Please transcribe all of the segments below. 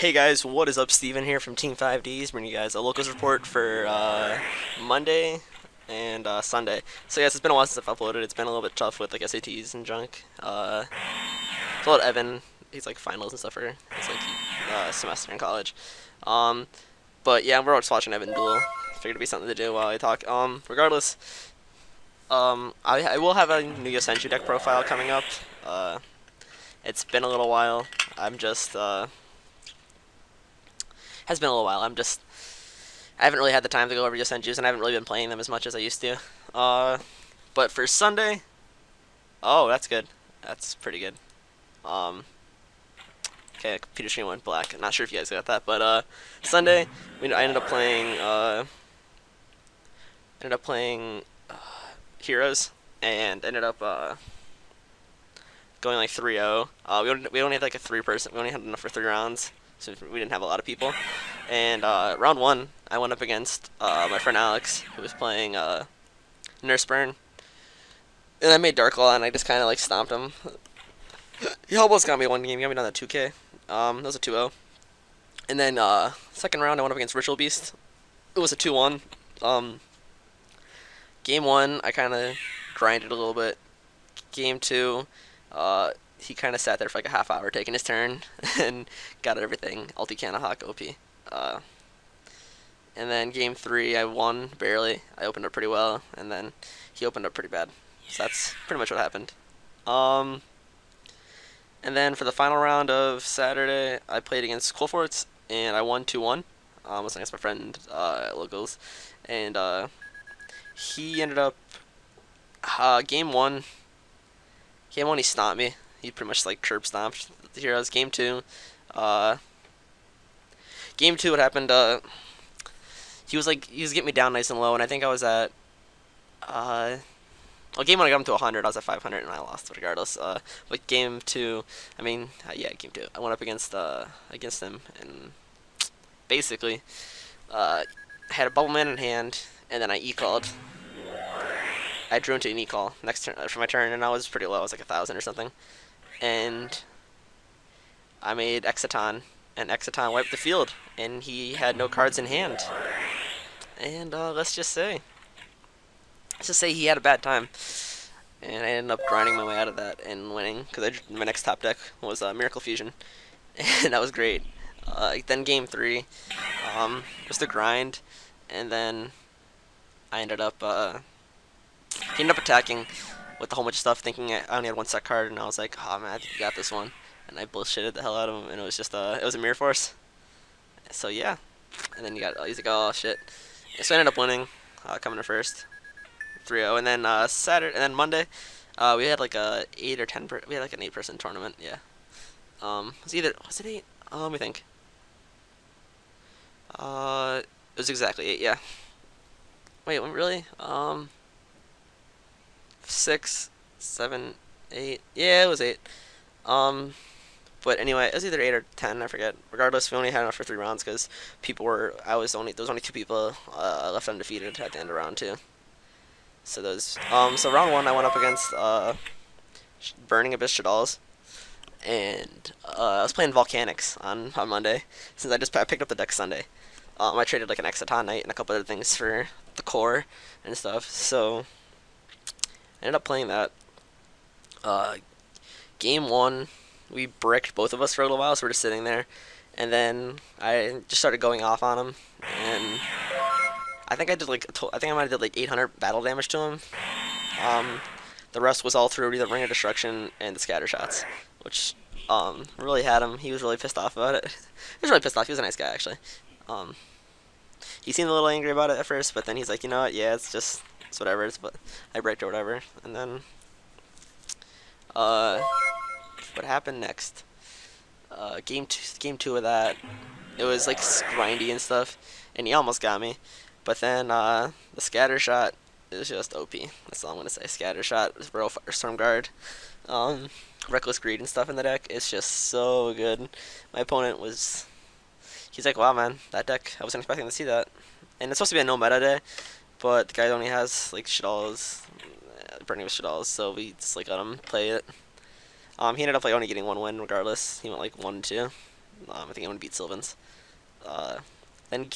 Hey guys, what is up? Steven here from Team 5Ds, bringing you guys a locals report for Monday and Sunday. So yes, it's been a while since I've uploaded. It's been a little bit tough with like SATs and junk. Told Evan, he's like finals and stuff for his like semester in college. Um, but yeah, we're just watching Evan duel. Figured it'd be something to do while I talk. Regardless, I will have a new Yosenju deck profile coming up. It's been a little while. I'm just has been a little while. I haven't really had the time to go over Yosenjus, and I haven't really been playing them as much as I used to. But for Sunday, oh, that's good. That's pretty good. Um, okay, computer screen went black. Not sure if you guys got that, but Sunday, I ended up playing Heroes, and ended up going like 3-0. We only had like a 3-person. We only had enough for 3 rounds, so we didn't have a lot of people. And round one, I went up against my friend Alex, who was playing Nurse Burn, and I made Dark Law, and I just kind of like stomped him. He almost got me one game. He got me down to 2K. That was a 2-0. And then second round, I went up against Ritual Beast. It was a 2-1. Game one, I kind of grinded a little bit. Game two, he kind of sat there for like a half hour taking his turn and got everything. Ulti Kanahawk OP. And then game three, I won barely. I opened up pretty well, and then he opened up pretty bad. So that's pretty much what happened. And then for the final round of Saturday, I played against Coolforts, and I won 2-1. I was against my friend Locals, and he ended up game one. Game one, he stomped me. He pretty much like curb stomped the heroes. Uh, game two, what happened? He was getting me down nice and low, and I think I was at well, game one I got him to 100. I was at 500, and I lost regardless. But game two, I mean, yeah, game two, I went up against him, and basically, I had a Bubble Man in hand, and then I E-called. I drew into an E-call next turn for my turn, and I was pretty low. I was like 1,000 or something, and I made Exciton, and Exciton wiped the field, and he had no cards in hand. And let's just say he had a bad time, and I ended up grinding my way out of that and winning because my next top deck was Miracle Fusion, and that was great. Then game three was the grind, and then I ended up he ended up attacking with a whole bunch of stuff, thinking I only had one set card, and I was like, oh man, I think you got this one, and I bullshitted the hell out of him, and it was just it was a Mirror Force. So yeah, and then he's like, oh shit. So I ended up winning, coming in first, 3-0, and then Saturday, and then Monday, we had like a 8 or 10. We had like an 8-person tournament. Yeah. Was it 8? Let me think. It was exactly 8. Yeah. Wait, really? 6, 7, 8. Yeah, it was 8. But anyway, it was either 8 or 10. I forget. Regardless, we only had enough for 3 rounds because there was only 2 people left undefeated at the end of round two. So so round one, I went up against Burning Abyss Shadalls, and I was playing Volcanics on Monday since I picked up the deck Sunday. I traded like an Exciton Knight and a couple other things for the core and stuff. So I ended up playing that. Game one, we bricked both of us for a little while, so we're just sitting there, and then I just started going off on him, and I think I might have did like 800 battle damage to him. The rest was all through either Ring of Destruction and the scatter shots, which really had him. He was really pissed off about it. He was really pissed off. He was a nice guy actually. He seemed a little angry about it at first, but then he's like, you know what? Yeah, it's whatever. But I breaked or whatever. And then what happened next? Game two of that, it was like grindy and stuff, and he almost got me. But then the scatter shot is just OP. That's all I'm gonna say. Scatter shot, Storm Guard, Reckless Greed and stuff in the deck. It's just so good. My opponent he's like, wow man, that deck, I wasn't expecting to see that. And it's supposed to be a no meta day, but the guy only has like Shadalls, Burning with Shadalls, so we just like let him play it. He ended up like only getting one win regardless. He went like 1-2, I think I'm gonna beat Sylvans. Then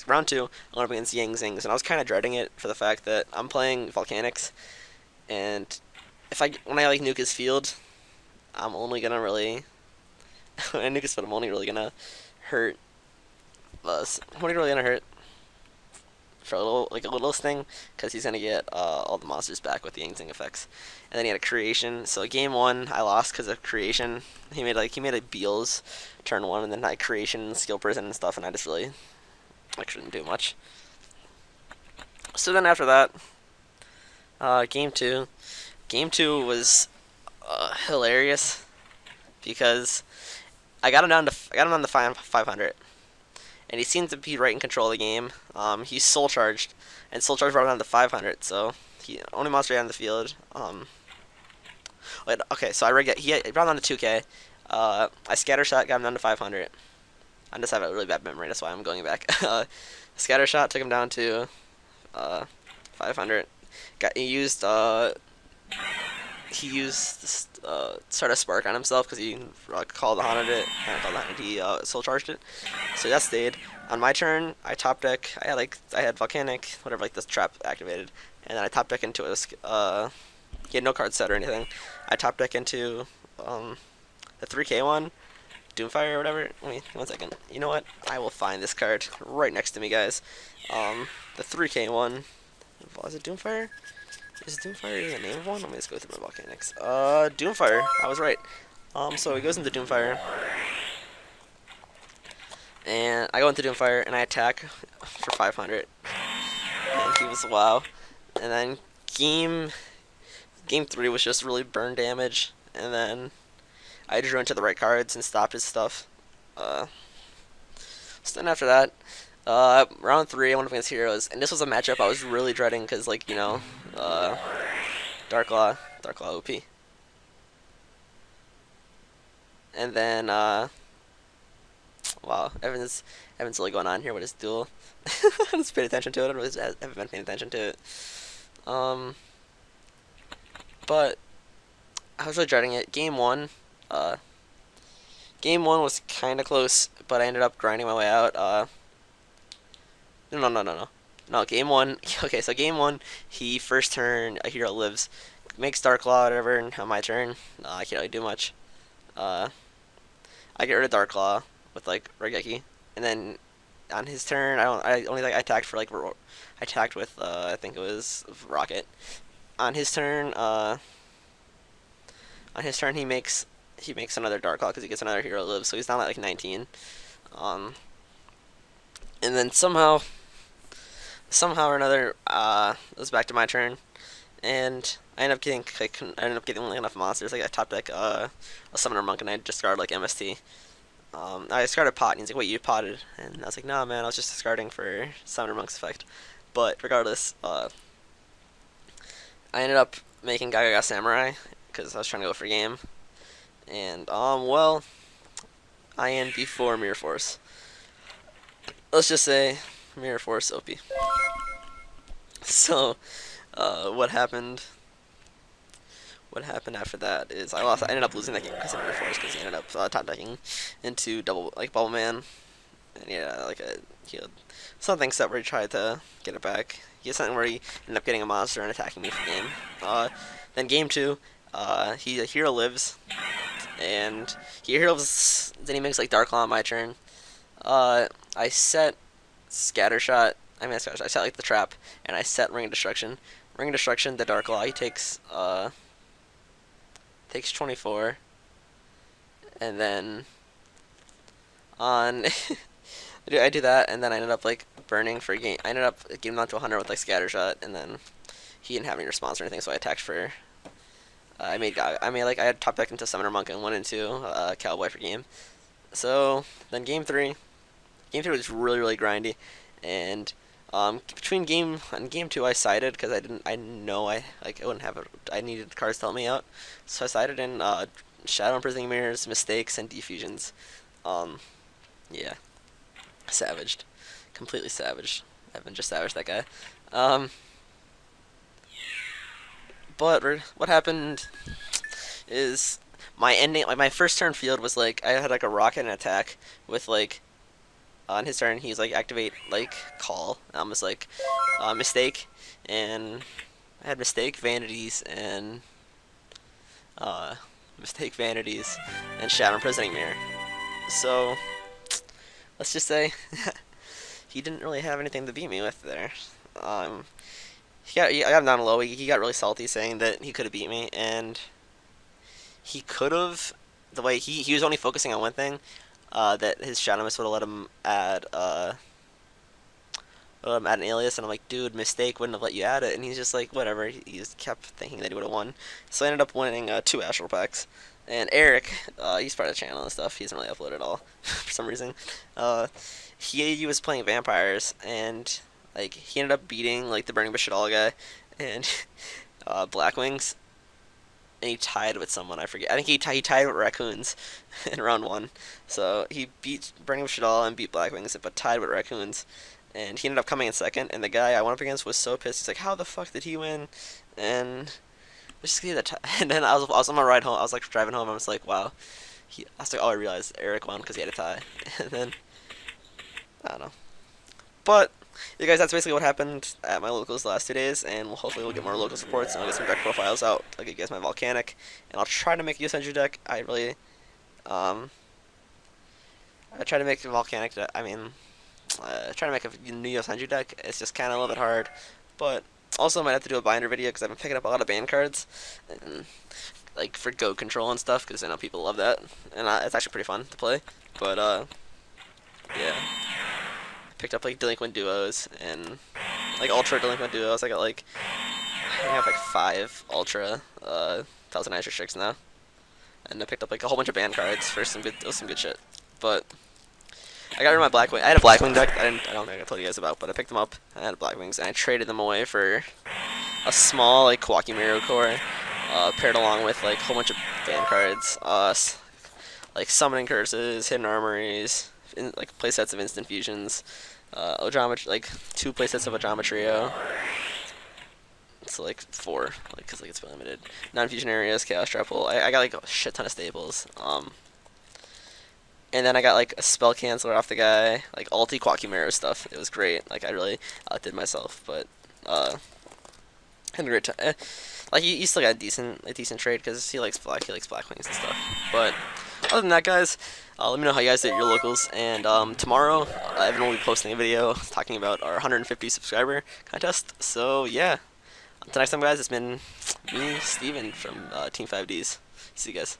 round two, I went up against Yang Zings, and I was kind of dreading it for the fact that I'm playing Volcanics, and when I like nuke his field, I'm only gonna really when I nuke his field, I'm only really gonna hurt us. I'm only really gonna hurt for a little thing, because he's gonna get all the monsters back with the Yang Zing effects. And then he had a creation. So game one, I lost because of creation. He made a Beals turn one, and then I had creation, skill prison, and stuff, and I just really couldn't do much. So then after that, game two. Game two was hilarious because I got him down to 500, and he seemed to be right in control of the game. He's soul charged, and soul charge brought him down to 500. So he only monster on the field. Wait, okay, so he brought him down to 2K. I scatter shot, got him down to 500. I just have a really bad memory, that's why I'm going back. Scatter shot took him down to 500. He used sort of spark on himself because he called haunted it. He soul charged it. So that stayed. On my turn, I top deck. I had volcanic, whatever, like this trap activated, and then I top deck into he had no card set or anything. I top deck into the 3K one, Doomfire or whatever. Wait, 1 second. You know what? I will find this card right next to me, guys. The 3K one. Was it Doomfire? Is Doomfire the name of one? Let me just go through my volcanics. Doomfire. I was right. So he goes into Doomfire. And I go into Doomfire and I attack for 500. And he was wow. And then game 3 was just really burn damage. And then I drew into the right cards and stopped his stuff. So then after that, round 3, I went up against Heroes, and this was a matchup I was really dreading because, like, you know, Darklaw OP. And then, wow, Evan's really going on here with his duel. I just paid attention to it. I haven't been paying attention to it. But I was really dreading it. Game 1 was kind of close, but I ended up grinding my way out. No, game 1. Okay, so game 1, he first turn, a hero lives, makes Darklaw, whatever, and on my turn, I can't really do much. I get rid of Darklaw with, like, Raigeki, and then on his turn, I attacked for, like, I attacked with, I think it was Rocket. On his turn, he makes another Darklaw because he gets another hero live, so he's down at like 19. And then somehow or another, it was back to my turn, and I ended up getting only enough monsters. Like I top deck a Summoner Monk, and I discard like MST. I discarded Pot, and he's like, "Wait, you potted?" And I was like, "Nah, man, I was just discarding for Summoner Monk's effect." But regardless, I ended up making Gaga Samurai because I was trying to go for game. And, well, I am before Mirror Force. Let's just say Mirror Force OP. So, what happened after that is I ended up losing that game because of Mirror Force, because he ended up top decking into Bubble Man. And yeah, he had something set where he tried to get it back. He had something where he ended up getting a monster and attacking me for game. Then game 2, a hero lives. And then he makes like Darklaw on my turn. I set Scattershot. I set like the trap, and I set Ring of Destruction. Ring of Destruction, the Darklaw, he takes 24, and then on I do that, and then I ended up like burning for game. I ended up getting down to 100 with like Scattershot, and then he didn't have any response or anything, so I attacked for. I had top deck into Summoner Monk and went into Cowboy for game. So then game 3 was really grindy, and between game 2 I sided because I wouldn't have it. I needed cards to help me out, so I sided in Shadow Imprisoning Mirrors, Mistakes, and Defusions. Yeah, savaged, completely savaged. I've just savaged that guy. But what happened is my ending, like my first turn field was like I had like a rocket and attack with like on his turn he's like activate like call. And I'm just like mistake, and I had mistake vanities and uh, mistake vanities and shadow imprisoning mirror. So let's just say he didn't really have anything to beat me with there. Um, I got him down low. He got really salty saying that he could have beat me, and he could have. The way he was only focusing on one thing, that his Shadow Mist would have let him add an alias, and I'm like, dude, mistake wouldn't have let you add it, and he's just like, whatever. He just kept thinking that he would have won, so I ended up winning 2 Astral Packs. And Eric, he's part of the channel and stuff. He doesn't really upload at all for some reason. He was playing vampires, and like he ended up beating like the Burning Bush guy, and Blackwings, and he tied with someone, I forget. I think he tied with Raccoons in round 1. So he beat Burning Bush and beat Blackwings, but tied with Raccoons, and he ended up coming in second. And the guy I went up against was so pissed. He's like, "How the fuck did he win?" And just give the and then I was on my ride home. I was like driving home. I was like, "Wow." I was like, "Oh, I realized Eric won because he had a tie." And then I don't know. But you guys, that's basically what happened at my locals the last 2 days, and hopefully we'll get more local supports, and I'll get some deck profiles out. I'll get you guys my Volcanic, and I'll try to make a Yosendru deck. I try to make a Volcanic deck. Try to make a new Yosendru deck. It's just kind of a little bit hard, but also I might have to do a binder video because I've been picking up a lot of ban cards, and like for goat control and stuff, because I know people love that, and it's actually pretty fun to play. But yeah. Picked up like delinquent duos and like ultra delinquent duos. I have like 5 ultra Thousand Eyes restricts now, and I picked up like a whole bunch of band cards for some good shit. But I got rid of my Blackwing. I had a Blackwing deck. I don't think I told you guys about, but I picked them up. I had Blackwings and I traded them away for a small like Kawaki Miro core, paired along with like a whole bunch of band cards, like summoning curses, hidden armories, like playsets of instant fusions, Ojama, like 2 playsets of Ojama Trio. It's like 4, like because like it's limited. Non-fusion areas, Chaos Trap Hole. I got like a shit ton of staples. And then I got like a spell canceller off the guy, like ulti Quackimero stuff. It was great. Like I really outdid myself, but had a great time. Like he still got a decent trade because he likes Blackwings and stuff. But other than that, guys, let me know how you guys did at your locals. And tomorrow, Evan will be posting a video talking about our 150 subscriber contest. So yeah, until next time, guys, it's been me, Steven from Team 5Ds. See you guys.